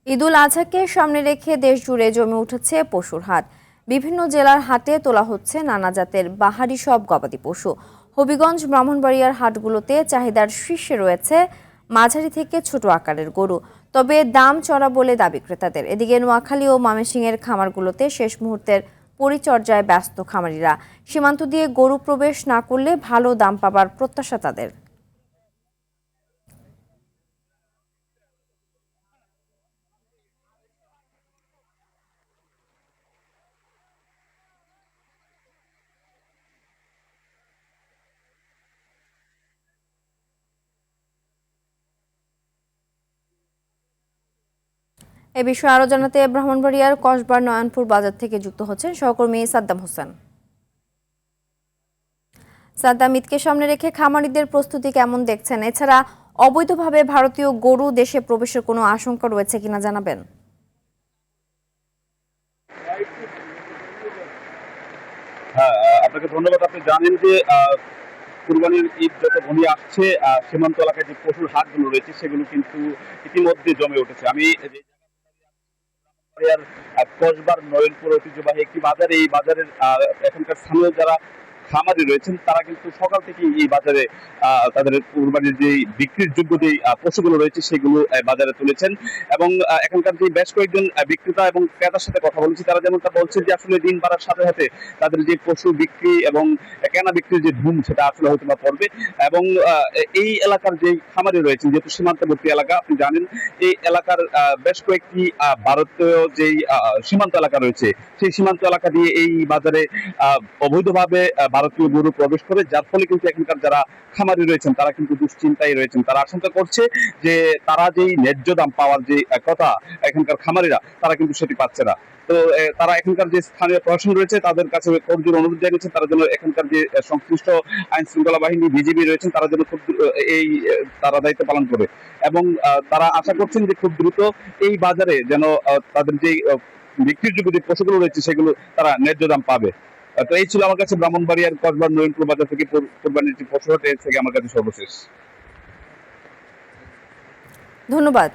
ঈদুল আজহাকে সামনে রেখে দেশ জুড়ে জমে উঠেছে পশুর হাট। বিভিন্ন জেলার হাটে তোলা হচ্ছে নানা জাতের বাহারি সব গবাদি পশু। হবিগঞ্জ ব্রাহ্মণবাড়িয়ার হাটগুলোতে চাহিদার শীর্ষে রয়েছে মাঝারি থেকে ছোট আকারের গরু, তবে দাম চড়া বলে দাবি ক্রেতাদের। এদিকে নোয়াখালী ও ময়মনসিংহের খামারগুলোতে শেষ মুহূর্তের পরিচর্যায় ব্যস্ত খামারিরা। সীমান্ত দিয়ে গরু প্রবেশ না করলে ভালো দাম পাবার প্রত্যাশা তাদের। এ বিষয়ে আরো জানাতে ব্রাহ্মণবাড়িয়ার কসবার নয়নপুর বাজার থেকে যুক্ত হচ্ছেন সহকর্মী সাদ্দাম হোসেন। সাদ্দাম, ঈদকে সামনে রেখে খামারিদের প্রস্তুতি কেমন দেখছেন? এছাড়া অবৈধভাবে ভারতীয় গরু দেশে প্রবেশের কোনো আশঙ্কা রয়েছে কিনা জানাবেন। হ্যাঁ, আপনাকে ধন্যবাদ। আপনি জানেন যে কুরবানির ঈদ যত ঘনিয়ে আসছে, সীমান্ত এলাকায় যে পশুর হাটগুলো রয়েছে সেগুলো কিন্তু ইতিমধ্যে জমে উঠেছে। আমি যে কসবার নয়নপুর ঐতিহ্যবাহী একটি বাজার, এই বাজারের এখানকার স্থানীয় যারা খামারি রয়েছেন তারা কিন্তু সকাল থেকে এই বাজারে তাদের কুরবানির যে বিক্রির যোগ্য যে পশুগুলো রয়েছে সেগুলো বাজারে তুলেছেন। এবং এখানকার যে বেশ কয়েকজন বিক্রেতা এবং ক্রেতার সাথে কথা বলেছি, তারা যেমনটা বলছে যে আসলে দিন বাড়ার সাথে সাথে তাদের যে পশু বিক্রি এবং কেনা বিক্রির যে ধুম সেটা আসলে হয়তো বা পড়বে। এবং এই এলাকার যে খামারি রয়েছেন, যেহেতু সীমান্তবর্তী এলাকা, আপনি জানেন এই এলাকার বেশ কয়েকটি ভারতীয় যেই সীমান্ত এলাকা রয়েছে, সেই সীমান্ত এলাকা দিয়ে এই বাজারে অবৈধভাবে ভারতীয় গরু প্রবেশ করে, যার ফলে কিন্তু এখানকার যারা খামারি রয়েছেন তারা কিন্তু দুশ্চিন্তায় রয়েছেন। তারা আশঙ্কা করছে যে তারা যেই ন্যায্য দাম পাওয়ার যে কথা, এখানকার খামারিরা তারা কিন্তু সেটি পাচ্ছে না। তো তারা এখানকার যে স্থানীয় প্রশাসন রয়েছে তাদের কাছে করজোর অনুরোধ জানিয়েছে, তারা যেন এখানকার যে সংশ্লিষ্ট আইন শৃঙ্খলা বাহিনী বিজিবি রয়েছেন তারা যেন খুব এই তারা দায়িত্ব পালন করে। এবং তারা আশা করছেন যে খুব দ্রুত এই বাজারে যেন তাদের যে বিক্রির যোগ্য যে পশুগুলো রয়েছে সেগুলো তারা ন্যায্য দাম পাবে। তো এই ছিল আমার কাছে ব্রাহ্মণবাড়িয়ার কসবার নয়নপুর বাজার থেকে কোরবানির যে পশু হাট, এর থেকে আমার কাছে সর্বশেষ। ধন্যবাদ।